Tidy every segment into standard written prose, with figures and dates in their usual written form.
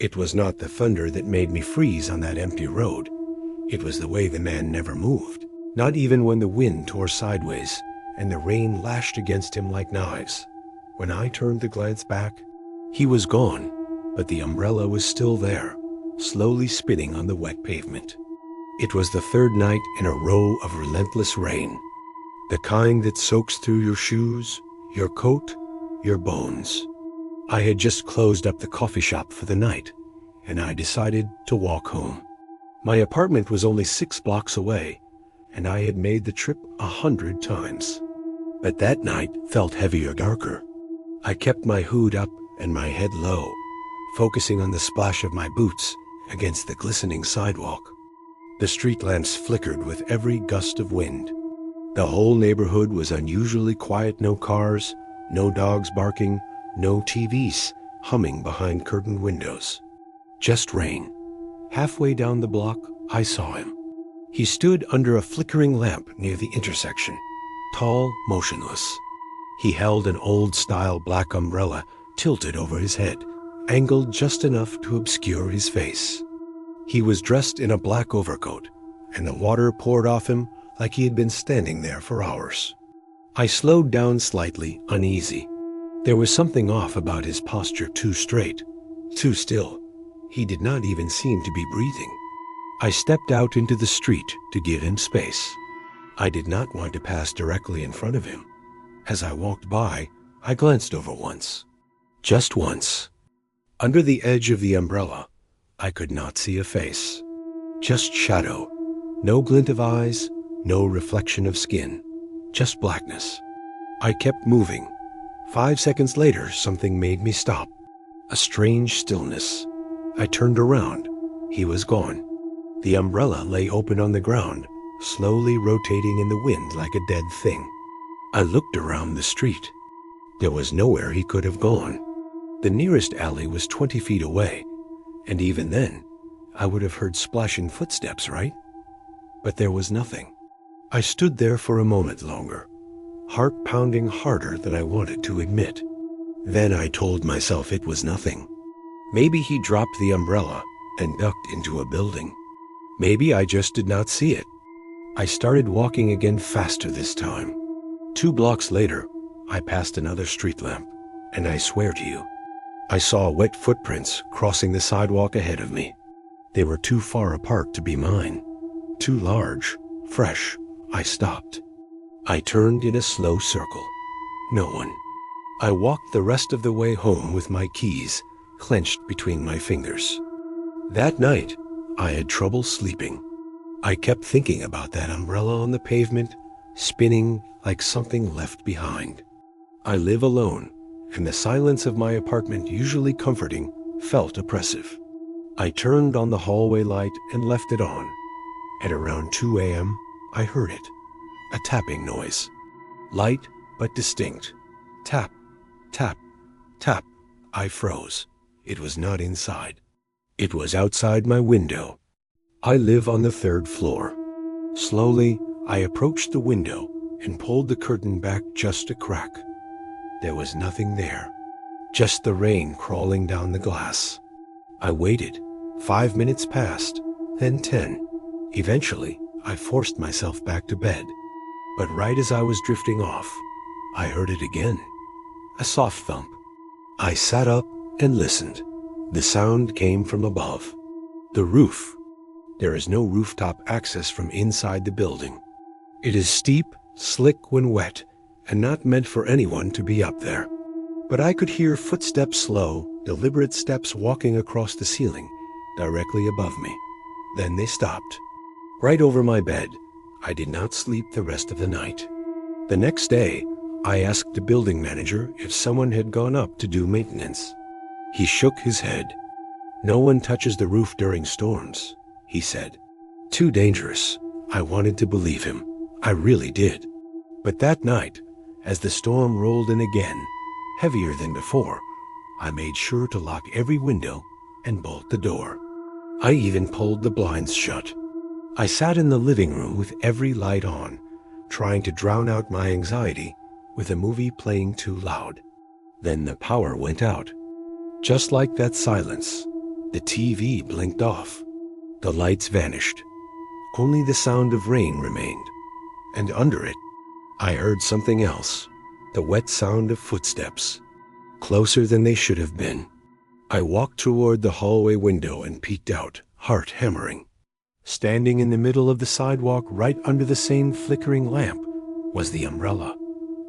It was not the thunder that made me freeze on that empty road. It was the way the man never moved, not even when the wind tore sideways and the rain lashed against him like knives. When I turned to glance back, he was gone, but the umbrella was still there, slowly spinning on the wet pavement. It was the third night in a row of relentless rain, the kind that soaks through your shoes, your coat, your bones. I had just closed up the coffee shop for the night, and I decided to walk home. My apartment was only 6 blocks away, and I had made the trip 100 times. But that night felt heavier, darker. I kept my hood up and my head low, focusing on the splash of my boots against the glistening sidewalk. The street lamps flickered with every gust of wind. The whole neighborhood was unusually quiet. No cars, no dogs barking, no TVs humming behind curtained windows. Just rain. Halfway down the block, I saw him. He stood under a flickering lamp near the intersection, tall, motionless. He held an old-style black umbrella tilted over his head, angled just enough to obscure his face. He was dressed in a black overcoat, and the water poured off him like he had been standing there for hours. I slowed down slightly, uneasy. There was something off about his posture, too straight, too still. He did not even seem to be breathing. I stepped out into the street to give him space. I did not want to pass directly in front of him. As I walked by, I glanced over once. Just once. Under the edge of the umbrella, I could not see a face. Just shadow. No glint of eyes, no reflection of skin. Just blackness. I kept moving. 5 seconds later, something made me stop. A strange stillness. I turned around. He was gone. The umbrella lay open on the ground, slowly rotating in the wind like a dead thing. I looked around the street. There was nowhere he could have gone. The nearest alley was 20 feet away, and even then, I would have heard splashing footsteps, right? But there was nothing. I stood there for a moment longer, heart pounding harder than I wanted to admit. Then I told myself it was nothing. Maybe he dropped the umbrella and ducked into a building. Maybe I just did not see it. I started walking again, faster this time. 2 blocks later, I passed another street lamp, and I swear to you, I saw wet footprints crossing the sidewalk ahead of me. They were too far apart to be mine. Too large, fresh. I stopped. I turned in a slow circle. No one. I walked the rest of the way home with my keys clenched between my fingers. That night, I had trouble sleeping. I kept thinking about that umbrella on the pavement, spinning like something left behind. I live alone, and the silence of my apartment, usually comforting, felt oppressive. I turned on the hallway light and left it on. At around 2 a.m., I heard it. A tapping noise. Light but distinct. Tap, tap, tap. I froze. It was not inside. It was outside my window. I live on the 3rd floor. Slowly, I approached the window and pulled the curtain back just a crack. There was nothing there, just the rain crawling down the glass. I waited. 5 minutes passed, then 10. Eventually, I forced myself back to bed. But right as I was drifting off, I heard it again. A soft thump. I sat up and listened. The sound came from above. The roof. There is no rooftop access from inside the building. It is steep, slick when wet, and not meant for anyone to be up there. But I could hear footsteps, slow, deliberate steps walking across the ceiling, directly above me. Then they stopped. Right over my bed. I did not sleep the rest of the night. The next day, I asked the building manager if someone had gone up to do maintenance. He shook his head. No one touches the roof during storms, he said. Too dangerous. I wanted to believe him. I really did. But that night, as the storm rolled in again, heavier than before, I made sure to lock every window and bolt the door. I even pulled the blinds shut. I sat in the living room with every light on, trying to drown out my anxiety with a movie playing too loud. Then the power went out. Just like that silence, The TV blinked off. The lights vanished. Only the sound of rain remained. And under it, I heard something else. The wet sound of footsteps. Closer than they should have been. I walked toward the hallway window and peeked out, heart hammering. Standing in the middle of the sidewalk right under the same flickering lamp was the umbrella.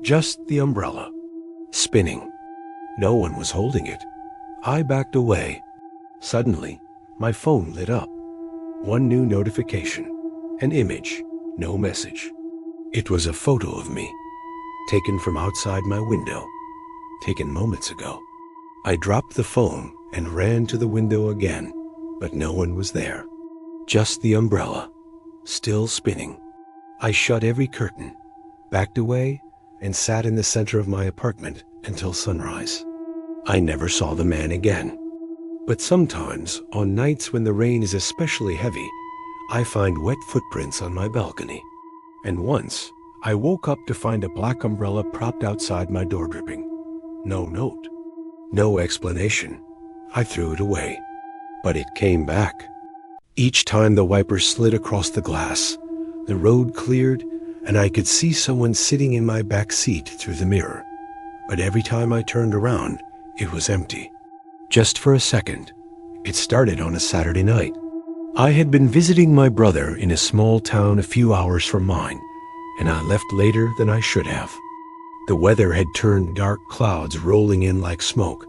Just the umbrella. Spinning. No one was holding it. I backed away. Suddenly, my phone lit up. One new notification. An image. No message. It was a photo of me. Taken from outside my window. Taken moments ago. I dropped the phone and ran to the window again, but no one was there. Just the umbrella, still spinning. I shut every curtain, backed away, and sat in the center of my apartment until sunrise. I never saw the man again. But sometimes, on nights when the rain is especially heavy, I find wet footprints on my balcony. And once, I woke up to find a black umbrella propped outside my door dripping. No note. No explanation. I threw it away. But it came back. Each time the wipers slid across the glass, the road cleared, and I could see someone sitting in my back seat through the mirror. But every time I turned around, it was empty. Just for a second. It started on a Saturday night. I had been visiting my brother in a small town a few hours from mine, and I left later than I should have. The weather had turned dark clouds rolling in like smoke,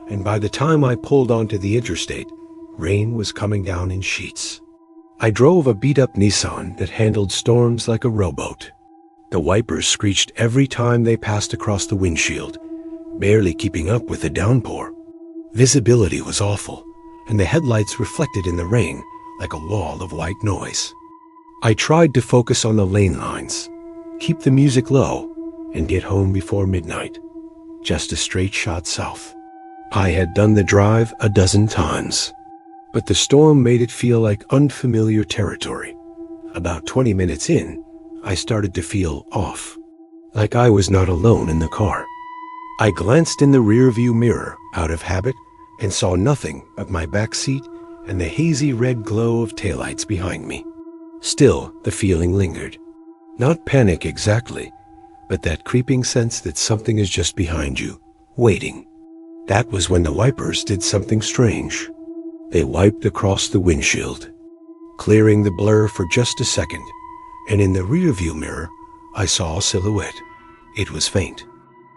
and by the time I pulled onto the interstate, rain was coming down in sheets. I drove a beat-up Nissan that handled storms like a rowboat. The wipers screeched every time they passed across the windshield, barely keeping up with the downpour. Visibility was awful, and the headlights reflected in the rain like a wall of white noise. I tried to focus on the lane lines, keep the music low, and get home before midnight, just a straight shot south. I had done the drive a dozen times, but the storm made it feel like unfamiliar territory. About 20 minutes in, I started to feel off, like I was not alone in the car. I glanced in the rearview mirror out of habit and saw nothing but my back seat and the hazy red glow of taillights behind me. Still, the feeling lingered. Not panic exactly, but that creeping sense that something is just behind you, waiting. That was when the wipers did something strange. They wiped across the windshield, clearing the blur for just a second, and in the rearview mirror, I saw a silhouette. It was faint.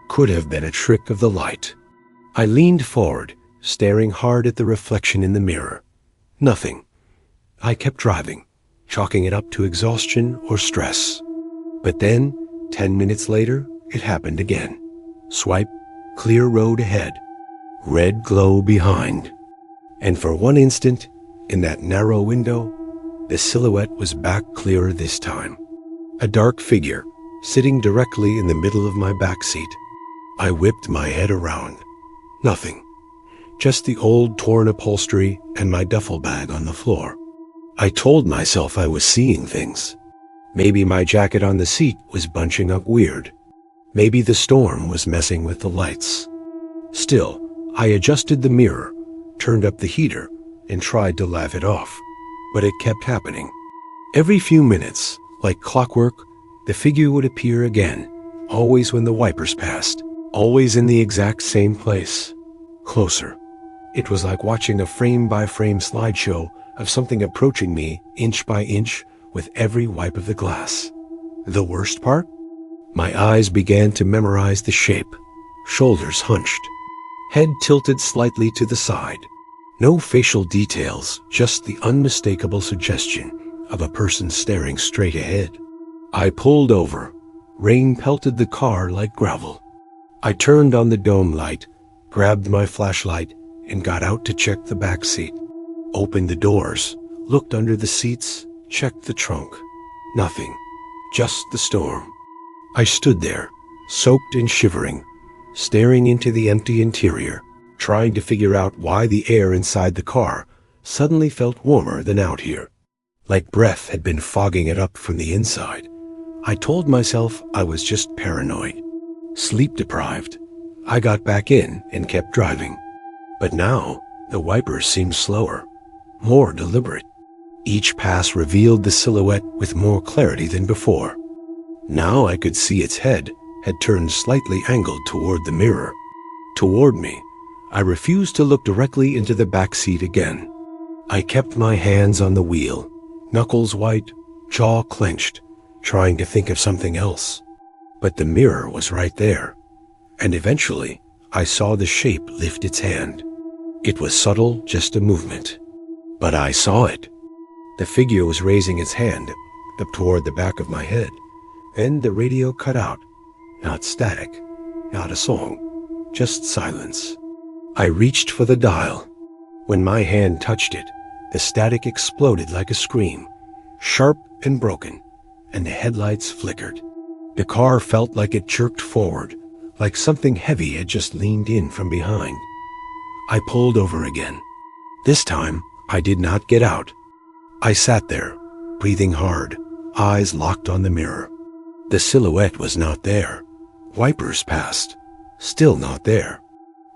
Could have been a trick of the light. I leaned forward, staring hard at the reflection in the mirror. Nothing. I kept driving, chalking it up to exhaustion or stress. But then, 10 minutes later, it happened again. Swipe, clear road ahead, red glow behind. And for one instant, in that narrow window, the silhouette was back clearer this time. A dark figure, sitting directly in the middle of my back seat. I whipped my head around. Nothing. Just the old torn upholstery and my duffel bag on the floor. I told myself I was seeing things. Maybe my jacket on the seat was bunching up weird. Maybe the storm was messing with the lights. Still, I adjusted the mirror, turned up the heater, and tried to laugh it off. But it kept happening. Every few minutes, like clockwork, the figure would appear again, always when the wipers passed, always in the exact same place. Closer. It was like watching a frame-by-frame slideshow of something approaching me inch by inch with every wipe of the glass. The worst part? My eyes began to memorize the shape. Shoulders hunched. Head tilted slightly to the side. No facial details, just the unmistakable suggestion of a person staring straight ahead. I pulled over. Rain pelted the car like gravel. I turned on the dome light, grabbed my flashlight, and got out to check the back seat. Opened the doors, looked under the seats, checked the trunk. Nothing. Just the storm. I stood there, soaked and shivering, staring into the empty interior, trying to figure out why the air inside the car suddenly felt warmer than out here. Like breath had been fogging it up from the inside. I told myself I was just paranoid, sleep deprived. I got back in and kept driving. But now, The wipers seemed slower, more deliberate. Each pass revealed the silhouette with more clarity than before. Now I could see its head had turned slightly angled toward the mirror. Toward me. I refused to look directly into the back seat again. I kept my hands on the wheel, knuckles white, jaw clenched, trying to think of something else. But the mirror was right there, and eventually I saw the shape lift its hand. It was subtle, just a movement. But I saw it. The figure was raising its hand up toward the back of my head. Then the radio cut out. Not static, not a song, just silence. I reached for the dial. When my hand touched it, the static exploded like a scream, sharp and broken, and the headlights flickered. The car felt like it jerked forward, like something heavy had just leaned in from behind. I pulled over again. This time, I did not get out. I sat there, breathing hard, eyes locked on the mirror. The silhouette was not there. Wipers passed. Still not there.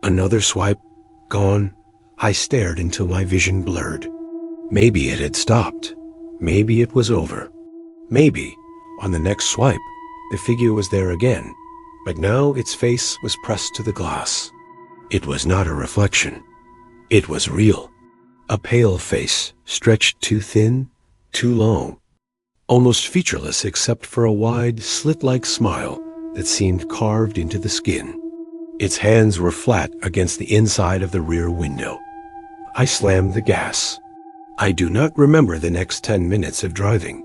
Another swipe. Gone. I stared until my vision blurred. Maybe it had stopped. Maybe it was over. Maybe, on the next swipe, the figure was there again, but now its face was pressed to the glass. It was not a reflection. It was real. A pale face, stretched too thin, too long, almost featureless except for a wide, slit-like smile that seemed carved into the skin. Its hands were flat against the inside of the rear window. I slammed the gas. I do not remember the next 10 minutes of driving.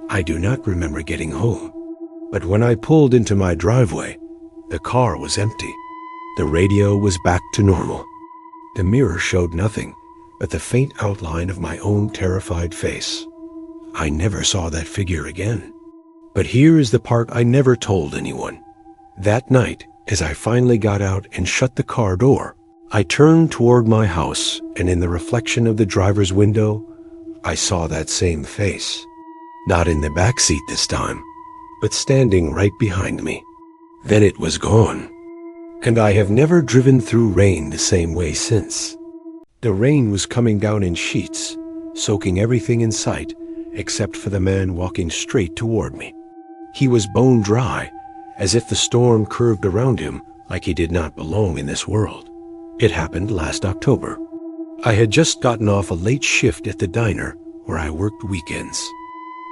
I do not remember getting home. But when I pulled into my driveway, the car was empty. The radio was back to normal. The mirror showed nothing but the faint outline of my own terrified face. I never saw that figure again. But here is the part I never told anyone. That night, as I finally got out and shut the car door, I turned toward my house, and in the reflection of the driver's window, I saw that same face. Not in the back seat this time, but standing right behind me. Then it was gone. And I have never driven through rain the same way since. The rain was coming down in sheets, soaking everything in sight except for the man walking straight toward me. He was bone dry, as if the storm curved around him like he did not belong in this world. It happened last October. I had just gotten off a late shift at the diner where I worked weekends.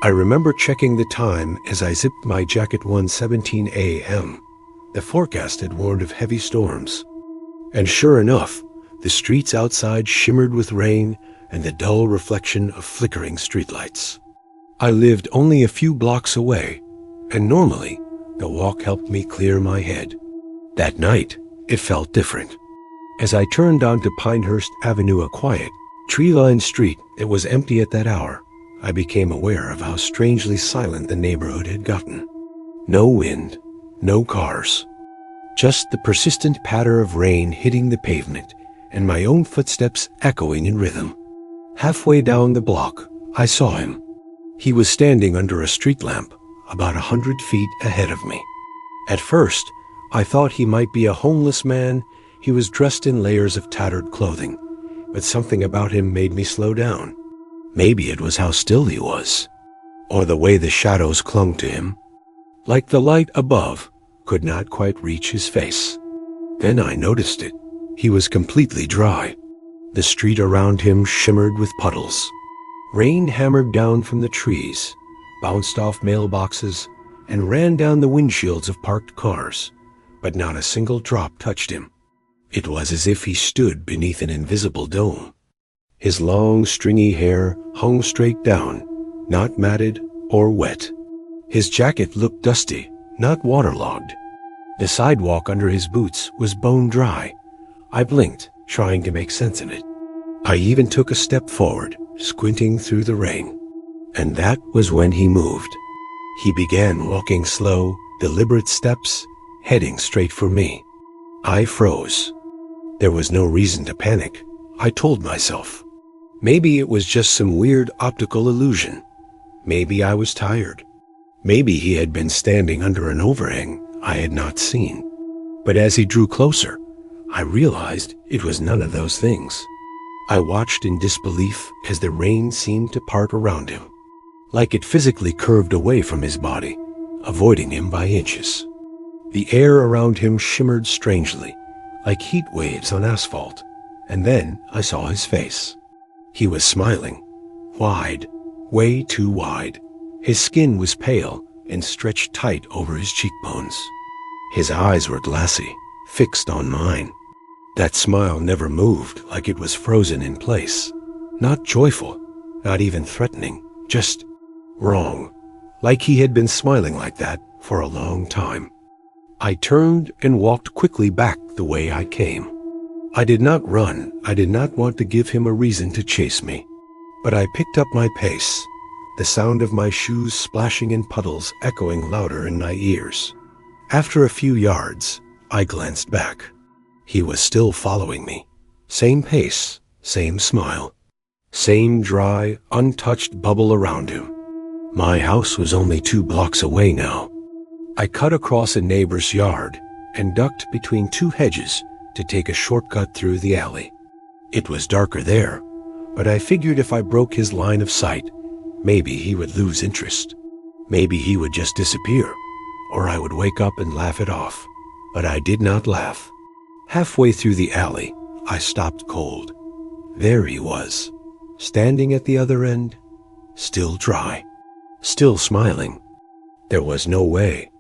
I remember checking the time as I zipped my jacket 1:17 a.m. The forecast had warned of heavy storms. And sure enough, the streets outside shimmered with rain and the dull reflection of flickering streetlights. I lived only a few blocks away, and normally the walk helped me clear my head. That night, it felt different. As I turned onto Pinehurst Avenue, a quiet, tree-lined street that was empty at that hour, I became aware of how strangely silent the neighborhood had gotten. No wind, no cars, just the persistent patter of rain hitting the pavement and my own footsteps echoing in rhythm. Halfway down the block, I saw him. He was standing under a street lamp about 100 feet ahead of me. At first, I thought he might be a homeless man. He was dressed in layers of tattered clothing, but something about him made me slow down. Maybe it was how still he was, or the way the shadows clung to him, like the light above could not quite reach his face. Then I noticed it. He was completely dry. The street around him shimmered with puddles. Rain hammered down from the trees, bounced off mailboxes, and ran down the windshields of parked cars, but not a single drop touched him. It was as if he stood beneath an invisible dome. His long, stringy hair hung straight down, not matted or wet. His jacket looked dusty, not waterlogged. The sidewalk under his boots was bone dry. I blinked, trying to make sense of it. I even took a step forward, squinting through the rain. And that was when he moved. He began walking slow, deliberate steps, heading straight for me. I froze. There was no reason to panic, I told myself. Maybe it was just some weird optical illusion. Maybe I was tired. Maybe he had been standing under an overhang I had not seen. But as he drew closer, I realized it was none of those things. I watched in disbelief as the rain seemed to part around him, like it physically curved away from his body, avoiding him by inches. The air around him shimmered strangely, like heat waves on asphalt, and then I saw his face. He was smiling, wide, way too wide. His skin was pale and stretched tight over his cheekbones. His eyes were glassy, fixed on mine. That smile never moved, like it was frozen in place. Not joyful, not even threatening, just wrong, like he had been smiling like that for a long time. I turned and walked quickly back the way I came. I did not run. I did not want to give him a reason to chase me. But I picked up my pace, the sound of my shoes splashing in puddles echoing louder in my ears. After a few yards, I glanced back. He was still following me. Same pace, same smile, same dry, untouched bubble around him. My house was only 2 blocks away now. I cut across a neighbor's yard and ducked between 2 hedges to take a shortcut through the alley. It was darker there, but I figured if I broke his line of sight, maybe he would lose interest. Maybe he would just disappear, or I would wake up and laugh it off. But I did not laugh. Halfway through the alley, I stopped cold. There he was, standing at the other end, still dry, still smiling. There was no way,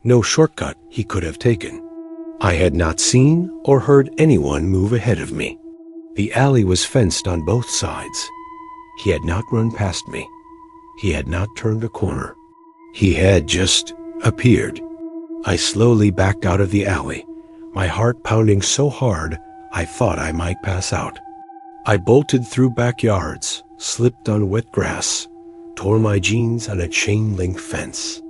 no shortcut he could have taken. I had not seen or heard anyone move ahead of me. The alley was fenced on both sides. He had not run past me. He had not turned a corner. He had just appeared. I slowly backed out of the alley, my heart pounding so hard I thought I might pass out. I bolted through backyards, slipped on wet grass, tore my jeans on a chain-link fence.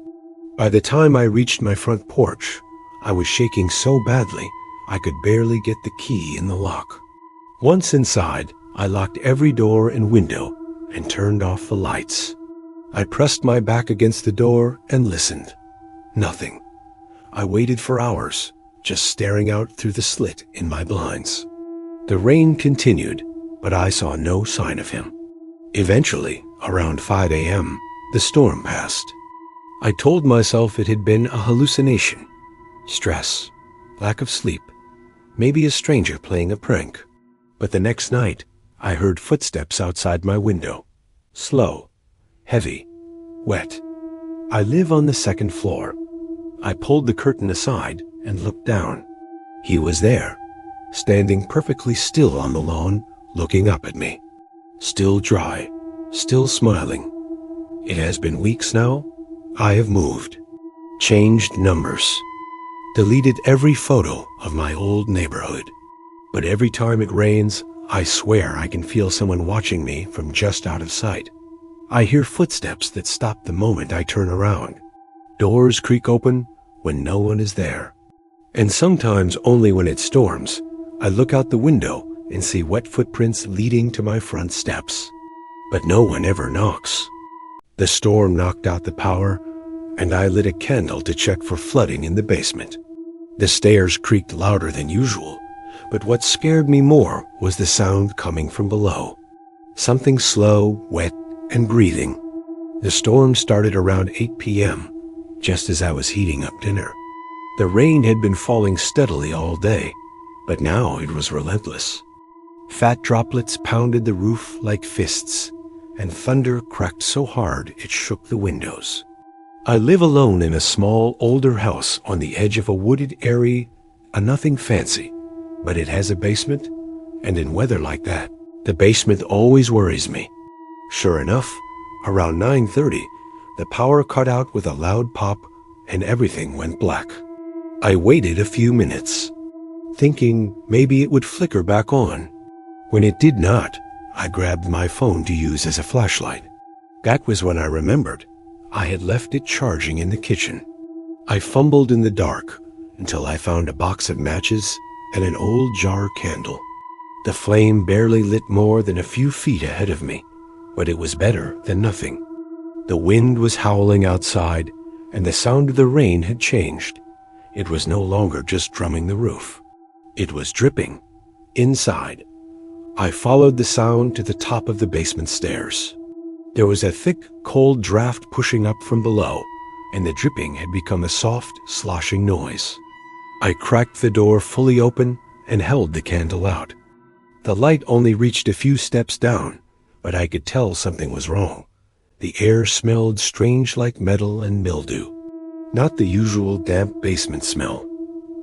By the time I reached my front porch, I was shaking so badly I could barely get the key in the lock. Once inside, I locked every door and window and turned off the lights. I pressed my back against the door and listened. Nothing. I waited for hours, just staring out through the slit in my blinds. The rain continued, but I saw no sign of him. Eventually, around 5 a.m., the storm passed. I told myself it had been a hallucination. Stress, lack of sleep, maybe a stranger playing a prank. But the next night, I heard footsteps outside my window. Slow, heavy, wet. I live on the 2nd floor. I pulled the curtain aside and looked down. He was there, standing perfectly still on the lawn, looking up at me. Still dry, still smiling. It has been weeks now. I have moved, changed numbers, deleted every photo of my old neighborhood. But every time it rains, I swear I can feel someone watching me from just out of sight. I hear footsteps that stop the moment I turn around. Doors creak open when no one is there. And sometimes only when it storms, I look out the window and see wet footprints leading to my front steps. But no one ever knocks. The storm knocked out the power, and I lit a candle to check for flooding in the basement. The stairs creaked louder than usual, but what scared me more was the sound coming from below. Something slow, wet, and breathing. The storm started around 8 p.m., just as I was heating up dinner. The rain had been falling steadily all day, but now it was relentless. Fat droplets pounded the roof like fists, and thunder cracked so hard it shook the windows. I live alone in a small, older house on the edge of a wooded area, nothing fancy, but it has a basement, and in weather like that, the basement always worries me. Sure enough, around 9:30, the power cut out with a loud pop, and everything went black. I waited a few minutes, thinking maybe it would flicker back on. When it did not, I grabbed my phone to use as a flashlight. That was when I remembered I had left it charging in the kitchen. I fumbled in the dark until I found a box of matches and an old jar candle. The flame barely lit more than a few feet ahead of me, but it was better than nothing. The wind was howling outside, and the sound of the rain had changed. It was no longer just drumming the roof. It was dripping inside. I followed the sound to the top of the basement stairs. There was a thick, cold draft pushing up from below, and the dripping had become a soft, sloshing noise. I cracked the door fully open and held the candle out. The light only reached a few steps down, but I could tell something was wrong. The air smelled strange like metal and mildew. Not the usual damp basement smell.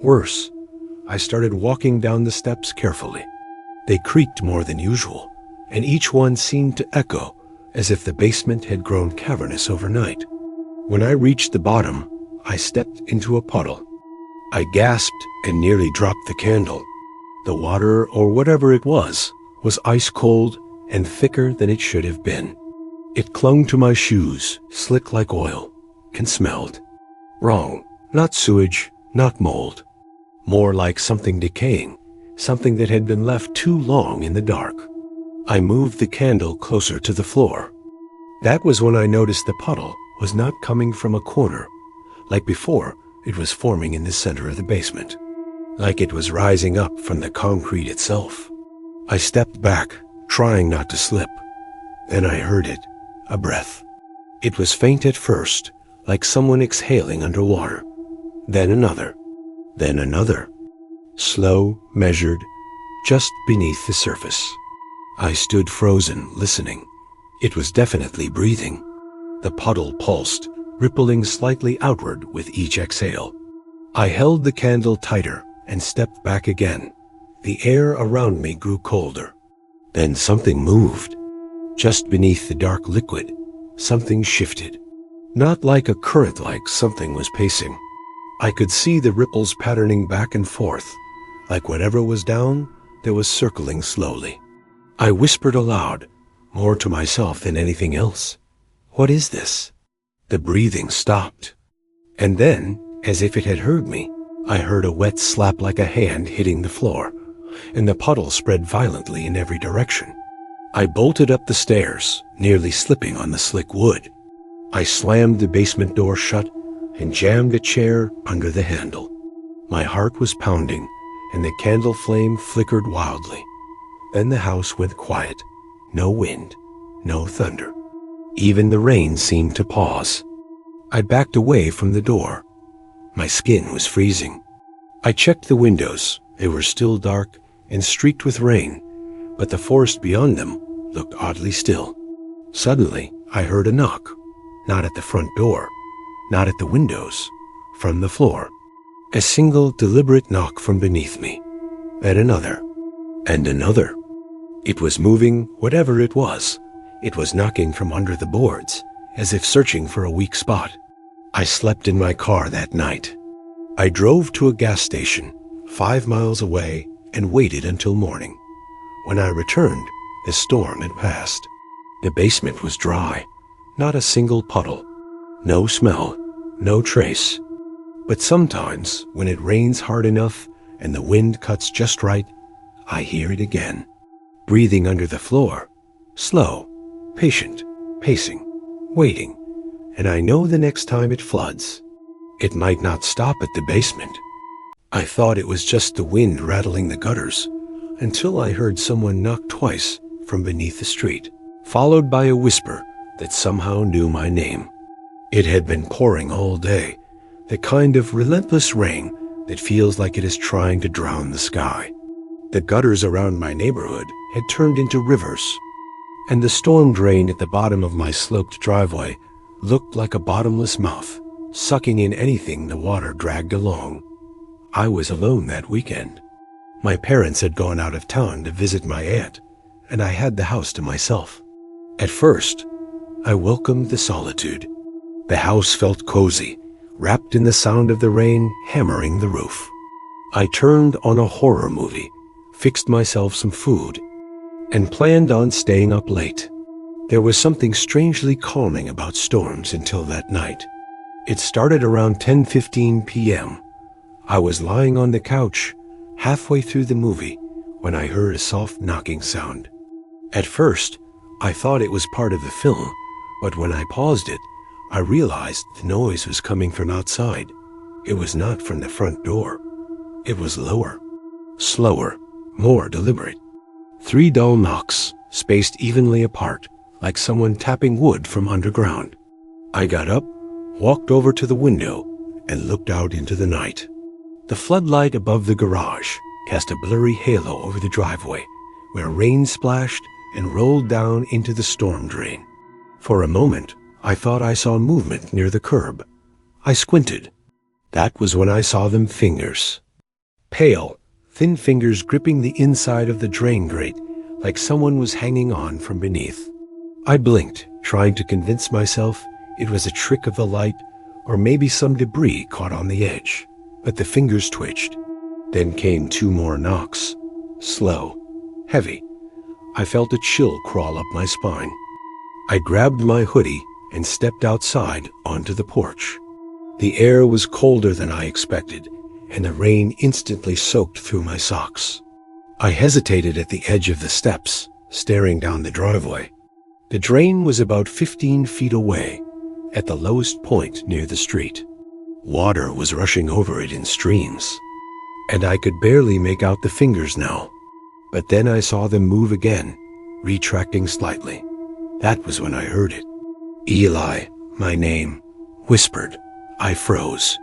Worse, I started walking down the steps carefully. They creaked more than usual, and each one seemed to echo as if the basement had grown cavernous overnight. When I reached the bottom, I stepped into a puddle. I gasped and nearly dropped the candle. The water, or whatever it was ice cold and thicker than it should have been. It clung to my shoes, slick like oil, and smelled. Wrong. Not sewage, not mold. More like something decaying, something that had been left too long in the dark. I moved the candle closer to the floor. That was when I noticed the puddle was not coming from a corner. Like before, it was forming in the center of the basement. Like it was rising up from the concrete itself. I stepped back, trying not to slip. Then I heard it, a breath. It was faint at first, like someone exhaling underwater. Then another. Then another. Slow, measured, just beneath the surface. I stood frozen, listening. It was definitely breathing. The puddle pulsed, rippling slightly outward with each exhale. I held the candle tighter and stepped back again. The air around me grew colder. Then something moved. Just beneath the dark liquid, something shifted. Not like a current, like something was pacing. I could see the ripples patterning back and forth, like whatever was down, there was circling slowly. I whispered aloud, more to myself than anything else. What is this? The breathing stopped. And then, as if it had heard me, I heard a wet slap like a hand hitting the floor, and the puddle spread violently in every direction. I bolted up the stairs, nearly slipping on the slick wood. I slammed the basement door shut and jammed a chair under the handle. My heart was pounding, and the candle flame flickered wildly. Then the house went quiet. No wind, no thunder. Even the rain seemed to pause. I backed away from the door. My skin was freezing. I checked the windows. They were still dark and streaked with rain, but the forest beyond them looked oddly still. Suddenly, I heard a knock. Not at the front door, not at the windows, from the floor. A single deliberate knock from beneath me. Then another, and another. It was moving, whatever it was. It was knocking from under the boards, as if searching for a weak spot. I slept in my car that night. I drove to a gas station, 5 miles away, and waited until morning. When I returned, the storm had passed. The basement was dry, not a single puddle. No smell, no trace. But sometimes, when it rains hard enough and the wind cuts just right, I hear it again. Breathing under the floor, slow, patient, pacing, waiting, and I know the next time it floods, it might not stop at the basement. I thought it was just the wind rattling the gutters, until I heard someone knock twice from beneath the street, followed by a whisper that somehow knew my name. It had been pouring all day, the kind of relentless rain that feels like it is trying to drown the sky. The gutters around my neighborhood had turned into rivers, and the storm drain at the bottom of my sloped driveway looked like a bottomless mouth, sucking in anything the water dragged along. I was alone that weekend. My parents had gone out of town to visit my aunt, and I had the house to myself. At first, I welcomed the solitude. The house felt cozy, wrapped in the sound of the rain hammering the roof. I turned on a horror movie, fixed myself some food, and planned on staying up late. There was something strangely calming about storms until that night. It started around 10:15 p.m. I was lying on the couch, halfway through the movie, when I heard a soft knocking sound. At first, I thought it was part of the film, but when I paused it, I realized the noise was coming from outside. It was not from the front door. It was lower, slower, more deliberate. 3 dull knocks, spaced evenly apart, like someone tapping wood from underground. I got up, walked over to the window, and looked out into the night. The floodlight above the garage cast a blurry halo over the driveway, where rain splashed and rolled down into the storm drain. For a moment, I thought I saw movement near the curb. I squinted. That was when I saw them fingers. Pale, thin fingers gripping the inside of the drain grate, like someone was hanging on from beneath. I blinked, trying to convince myself it was a trick of the light or maybe some debris caught on the edge. But the fingers twitched. Then came 2 more knocks. Slow, heavy. I felt a chill crawl up my spine. I grabbed my hoodie and stepped outside onto the porch. The air was colder than I expected, and the rain instantly soaked through my socks. I hesitated at the edge of the steps, staring down the driveway. The drain was about 15 feet away, at the lowest point near the street. Water was rushing over it in streams, and I could barely make out the fingers now. But then I saw them move again, retracting slightly. That was when I heard it. Eli, my name, whispered. I froze.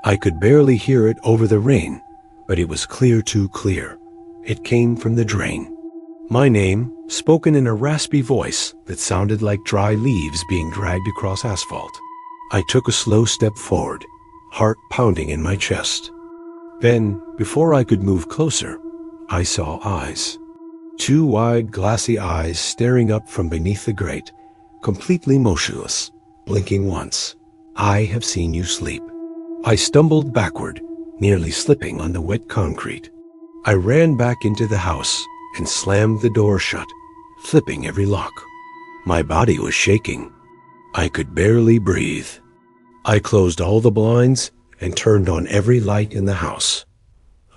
I could barely hear it over the rain, but it was too clear. It came from the drain. My name, spoken in a raspy voice that sounded like dry leaves being dragged across asphalt. I took a slow step forward, heart pounding in my chest. Then, before I could move closer, I saw eyes. 2 wide, glassy eyes staring up from beneath the grate, completely motionless, blinking once. I have seen you sleep. I stumbled backward, nearly slipping on the wet concrete. I ran back into the house and slammed the door shut, flipping every lock. My body was shaking. I could barely breathe. I closed all the blinds and turned on every light in the house.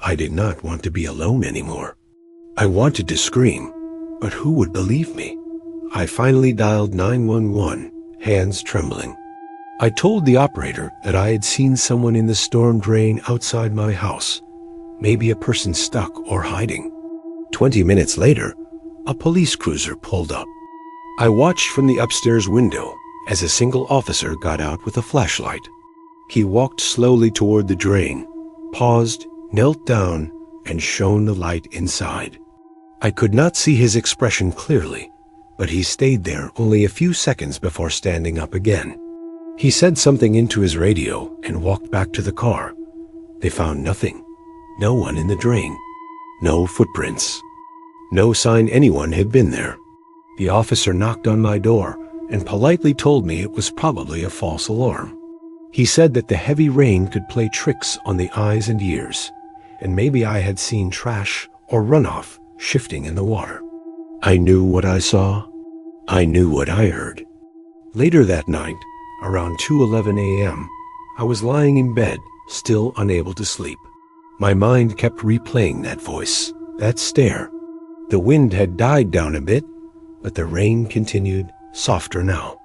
I did not want to be alone anymore. I wanted to scream, but who would believe me? I finally dialed 911, hands trembling. I told the operator that I had seen someone in the storm drain outside my house, maybe a person stuck or hiding. 20 minutes later, a police cruiser pulled up. I watched from the upstairs window as a single officer got out with a flashlight. He walked slowly toward the drain, paused, knelt down, and shone the light inside. I could not see his expression clearly, but he stayed there only a few seconds before standing up again. He said something into his radio and walked back to the car. They found nothing. No one in the drain. No footprints. No sign anyone had been there. The officer knocked on my door and politely told me it was probably a false alarm. He said that the heavy rain could play tricks on the eyes and ears, and maybe I had seen trash or runoff shifting in the water. I knew what I saw. I knew what I heard. Later that night, around 2:11 a.m., I was lying in bed, still unable to sleep. My mind kept replaying that voice, that stare. The wind had died down a bit, but the rain continued, softer now.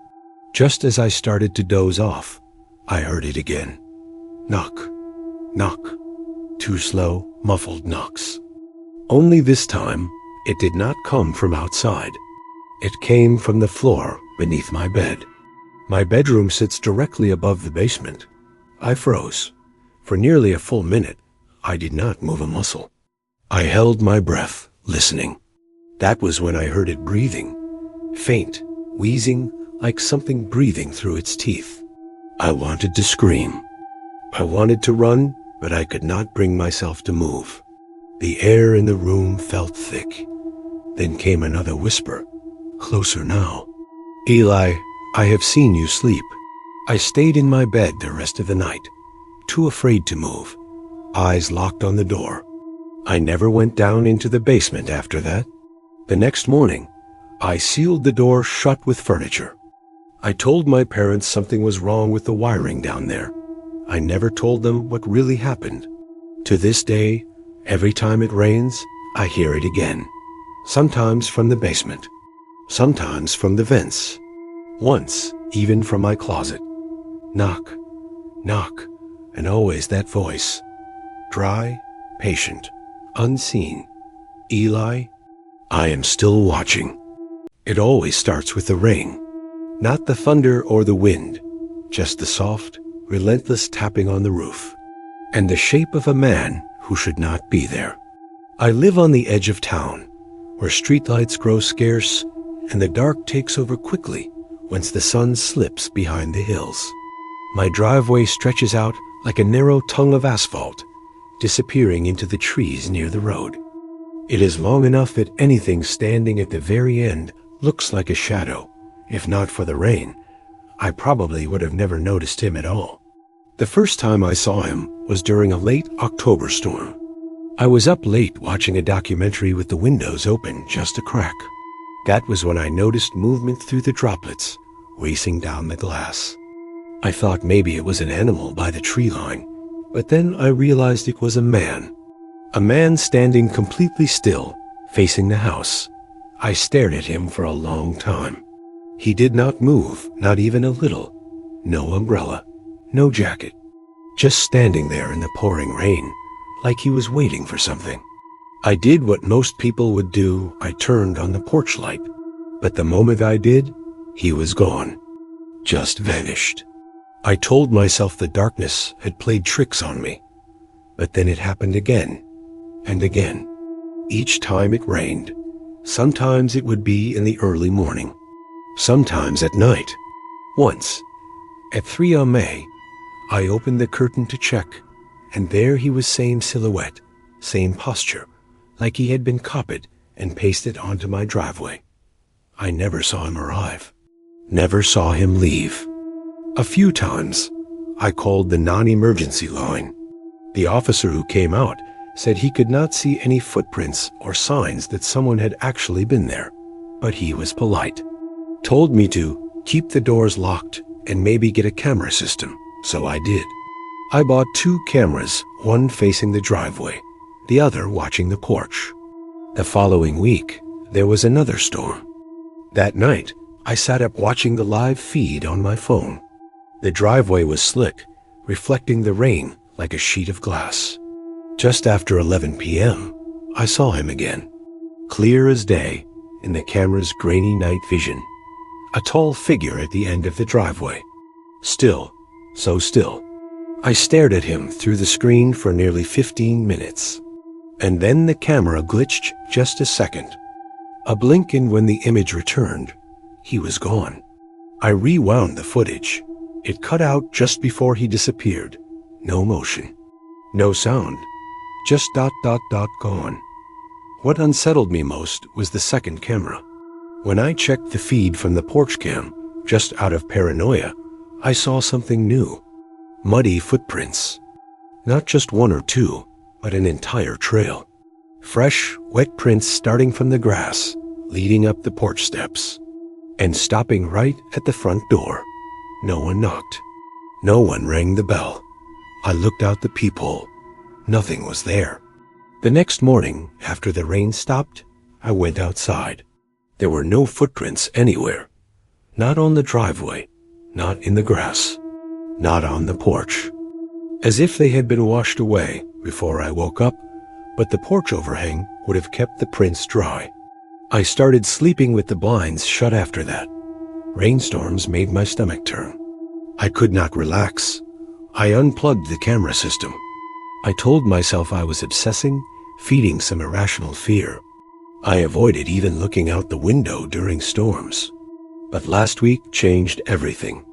Just as I started to doze off, I heard it again. Knock, knock. 2 slow, muffled knocks. Only this time, it did not come from outside. It came from the floor beneath my bed. My bedroom sits directly above the basement. I froze. For nearly a full minute, I did not move a muscle. I held my breath, listening. That was when I heard it breathing. Faint, wheezing, like something breathing through its teeth. I wanted to scream. I wanted to run, but I could not bring myself to move. The air in the room felt thick. Then came another whisper, closer now. Eli, I have seen you sleep. I stayed in my bed the rest of the night, too afraid to move, eyes locked on the door. I never went down into the basement after that. The next morning, I sealed the door shut with furniture. I told my parents something was wrong with the wiring down there. I never told them what really happened. To this day, every time it rains, I hear it again. Sometimes from the basement, sometimes from the vents, once even from my closet. Knock, knock, and always that voice. Dry, patient, unseen. Eli, I am still watching. It always starts with the rain. Not the thunder or the wind, just the soft, relentless tapping on the roof, and the shape of a man who should not be there. I live on the edge of town, where streetlights grow scarce and the dark takes over quickly once the sun slips behind the hills. My driveway stretches out like a narrow tongue of asphalt, disappearing into the trees near the road. It is long enough that anything standing at the very end looks like a shadow. If not for the rain, I probably would have never noticed him at all. The first time I saw him was during a late October storm. I was up late watching a documentary with the windows open just a crack. That was when I noticed movement through the droplets, racing down the glass. I thought maybe it was an animal by the tree line, but then I realized it was a man. A man standing completely still, facing the house. I stared at him for a long time. He did not move, not even a little. No umbrella, no jacket. Just standing there in the pouring rain, like he was waiting for something. I did what most people would do. I turned on the porch light. But the moment I did, he was gone. Just vanished. I told myself the darkness had played tricks on me. But then it happened again and again. Each time it rained. Sometimes it would be in the early morning. Sometimes at night. Once, at 3 a.m, I opened the curtain to check, and there he was, same silhouette, same posture, like he had been copied and pasted onto my driveway. I never saw him arrive. Never saw him leave. A few times, I called the non-emergency line. The officer who came out said he could not see any footprints or signs that someone had actually been there, but he was polite. Told me to keep the doors locked and maybe get a camera system, so I did. I bought 2 cameras, one facing the driveway, the other watching the porch. The following week, there was another storm. That night, I sat up watching the live feed on my phone. The driveway was slick, reflecting the rain like a sheet of glass. Just after 11 p.m., I saw him again, clear as day in the camera's grainy night vision. A tall figure at the end of the driveway. Still, so still. I stared at him through the screen for nearly 15 minutes. And then the camera glitched just a second. A blink, and when the image returned, he was gone. I rewound the footage. It cut out just before he disappeared. No motion. No sound. Just ... gone. What unsettled me most was the second camera. When I checked the feed from the porch cam, just out of paranoia, I saw something new. Muddy footprints. Not just 1 or 2, but an entire trail. Fresh, wet prints starting from the grass, leading up the porch steps, and stopping right at the front door. No one knocked. No one rang the bell. I looked out the peephole. Nothing was there. The next morning, after the rain stopped, I went outside. There were no footprints anywhere. Not on the driveway, not in the grass, not on the porch. As if they had been washed away before I woke up, but the porch overhang would have kept the prints dry. I started sleeping with the blinds shut after that. Rainstorms made my stomach turn. I could not relax. I unplugged the camera system. I told myself I was obsessing, feeding some irrational fear. I avoided even looking out the window during storms. But last week changed everything.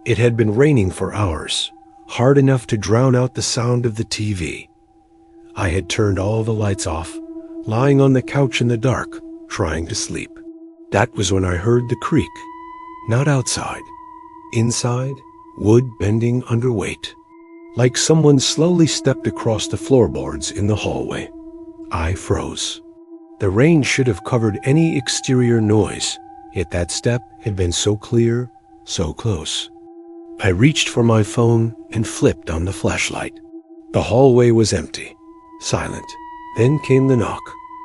It had been raining for hours, hard enough to drown out the sound of the TV. I had turned all the lights off, lying on the couch in the dark, trying to sleep. That was when I heard the creak. Not outside. Inside, wood bending under weight. Like someone slowly stepped across the floorboards in the hallway. I froze. The rain should have covered any exterior noise, yet that step had been so clear, so close. I reached for my phone and flipped on the flashlight. The hallway was empty, silent. Then came the knock,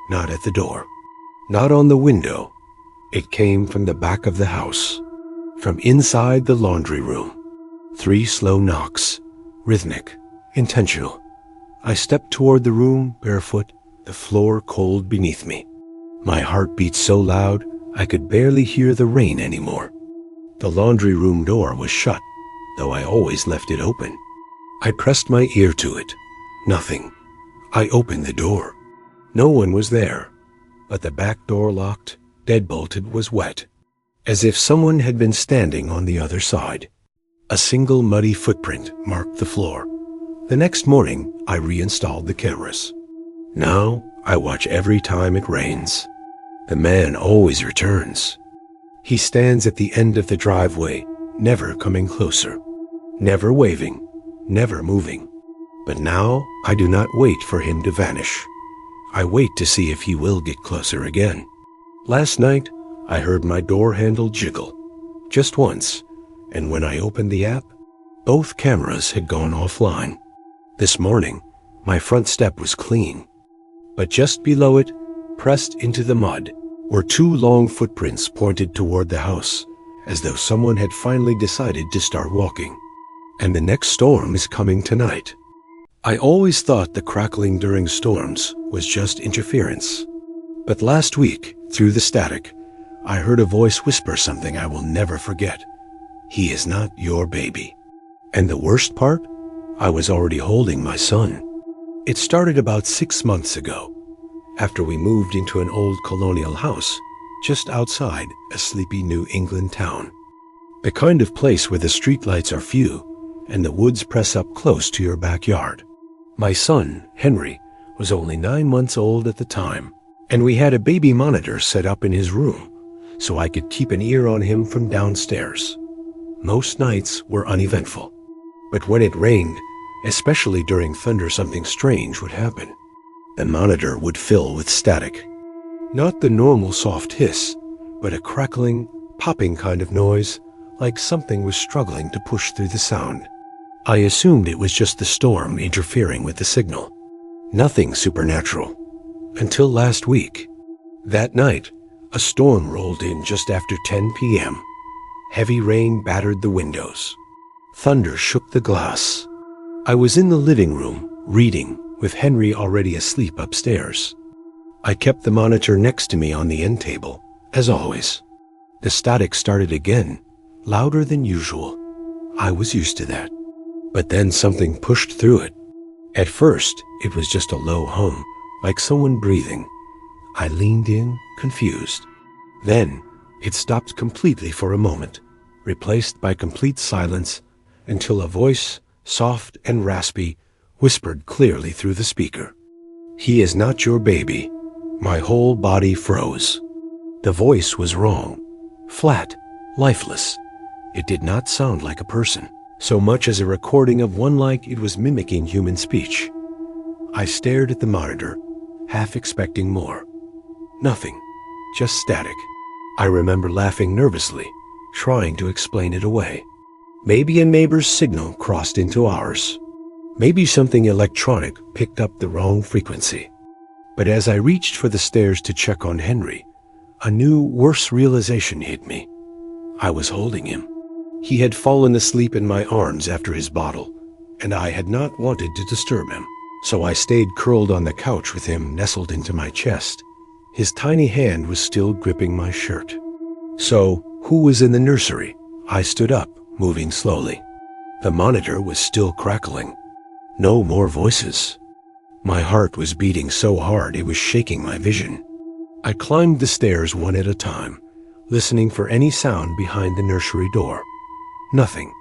not at the door, not on the window. It came from the back of the house, from inside the laundry room. 3 slow knocks, rhythmic, intentional. I stepped toward the room, barefoot, the floor cold beneath me. My heart beat so loud I could barely hear the rain anymore. The laundry room door was shut, though I always left it open. I pressed my ear to it. Nothing. I opened the door. No one was there, but the back door, locked, deadbolted, was wet, as if someone had been standing on the other side. A single muddy footprint marked the floor. The next morning, I reinstalled the cameras. Now, I watch every time it rains. The man always returns. He stands at the end of the driveway, never coming closer, never waving, never moving. But now, I do not wait for him to vanish. I wait to see if he will get closer again. Last night, I heard my door handle jiggle, just once, and when I opened the app, both cameras had gone offline. This morning, my front step was clean, but just below it, pressed into the mud, were two long footprints pointed toward the house, as though someone had finally decided to start walking. And the next storm is coming tonight. I always thought the crackling during storms was just interference. But last week, through the static, I heard a voice whisper something I will never forget. He is not your baby. And the worst part? I was already holding my son. It started about 6 months ago, after we moved into an old colonial house just outside a sleepy New England town. The kind of place where the streetlights are few and the woods press up close to your backyard. My son, Henry, was only 9 months old at the time, and we had a baby monitor set up in his room so I could keep an ear on him from downstairs. Most nights were uneventful, but when it rained, especially during thunder, something strange would happen. The monitor would fill with static. Not the normal soft hiss, but a crackling, popping kind of noise, like something was struggling to push through the sound. I assumed it was just the storm interfering with the signal. Nothing supernatural. Until last week. That night, a storm rolled in just after 10 p.m. Heavy rain battered the windows. Thunder shook the glass. I was in the living room, reading, with Henry already asleep upstairs. I kept the monitor next to me on the end table, as always. The static started again, louder than usual. I was used to that. But then something pushed through it. At first, it was just a low hum, like someone breathing. I leaned in, confused. Then, it stopped completely for a moment, replaced by complete silence, until a voice, soft and raspy, whispered clearly through the speaker. "He is not your baby." My whole body froze. The voice was wrong. Flat, lifeless. It did not sound like a person, so much as a recording of one like it was mimicking human speech. I stared at the monitor, half expecting more. Nothing, just static. I remember laughing nervously, trying to explain it away. Maybe a neighbor's signal crossed into ours. Maybe something electronic picked up the wrong frequency. But as I reached for the stairs to check on Henry, a new, worse realization hit me. I was holding him. He had fallen asleep in my arms after his bottle, and I had not wanted to disturb him. So I stayed curled on the couch with him nestled into my chest. His tiny hand was still gripping my shirt. So, who was in the nursery? I stood up, moving slowly. The monitor was still crackling. No more voices. My heart was beating so hard it was shaking my vision. I climbed the stairs one at a time, listening for any sound behind the nursery door. Nothing.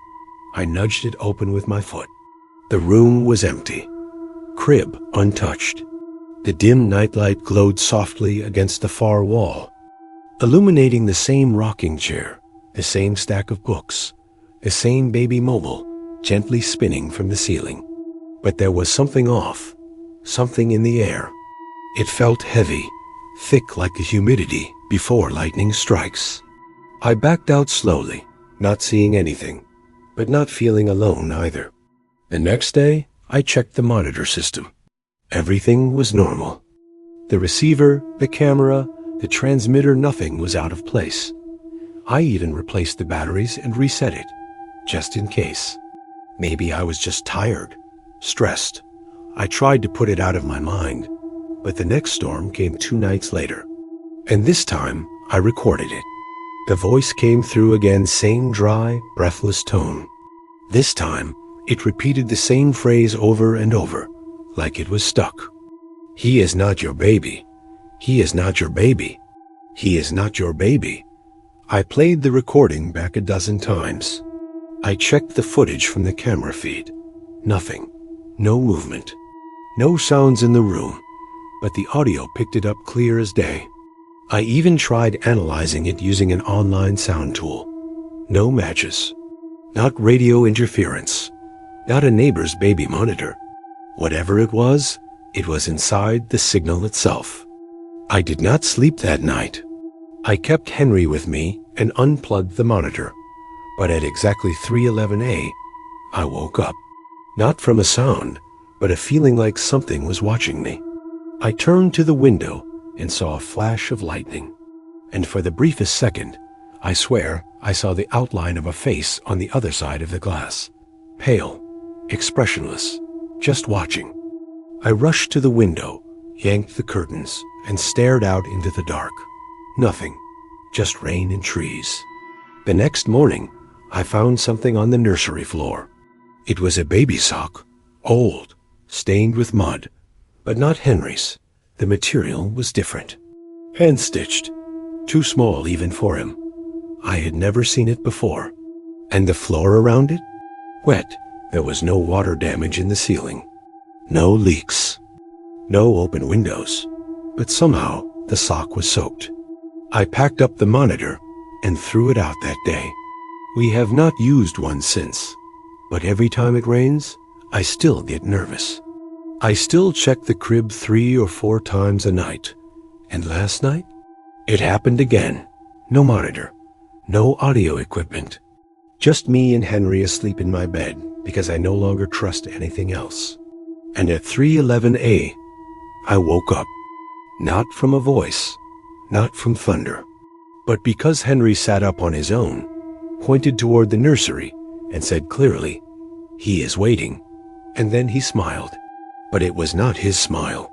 I nudged it open with my foot. The room was empty. Crib untouched. The dim nightlight glowed softly against the far wall, illuminating the same rocking chair, the same stack of books, the same baby mobile gently spinning from the ceiling. But there was something off, something in the air. It felt heavy, thick like the humidity before lightning strikes. I backed out slowly, not seeing anything, but not feeling alone either. The next day, I checked the monitor system. Everything was normal. The receiver, the camera, the transmitter, nothing was out of place. I even replaced the batteries and reset it, just in case. Maybe I was just tired, stressed. I tried to put it out of my mind, but the next storm came 2 nights later. And this time, I recorded it. The voice came through again, same dry, breathless tone. This time, it repeated the same phrase over and over, like it was stuck. He is not your baby. He is not your baby. He is not your baby. I played the recording back a dozen times. I checked the footage from the camera feed. Nothing. No movement. No sounds in the room, but the audio picked it up clear as day. I even tried analyzing it using an online sound tool. No matches. Not radio interference. Not a neighbor's baby monitor. Whatever it was inside the signal itself. I did not sleep that night. I kept Henry with me and unplugged the monitor. But at exactly 3:11 a.m., I woke up. Not from a sound, but a feeling like something was watching me. I turned to the window and saw a flash of lightning. And for the briefest second, I swear I saw the outline of a face on the other side of the glass. Pale, expressionless, just watching. I rushed to the window, yanked the curtains, and stared out into the dark. Nothing, just rain and trees. The next morning, I found something on the nursery floor. It was a baby sock, old, stained with mud, but not Henry's. The material was different. Hand-stitched, too small even for him. I had never seen it before. And the floor around it? Wet. There was no water damage in the ceiling. No leaks. No open windows. But somehow, the sock was soaked. I packed up the monitor and threw it out that day. We have not used one since. But every time it rains, I still get nervous. I still check the crib 3 or 4 times a night. And last night, it happened again. No monitor. No audio equipment. Just me and Henry asleep in my bed because I no longer trust anything else. And at 3:11 a.m., I woke up. Not from a voice, not from thunder, but because Henry sat up on his own, pointed toward the nursery, and said clearly, "He is waiting." And then he smiled. But it was not his smile.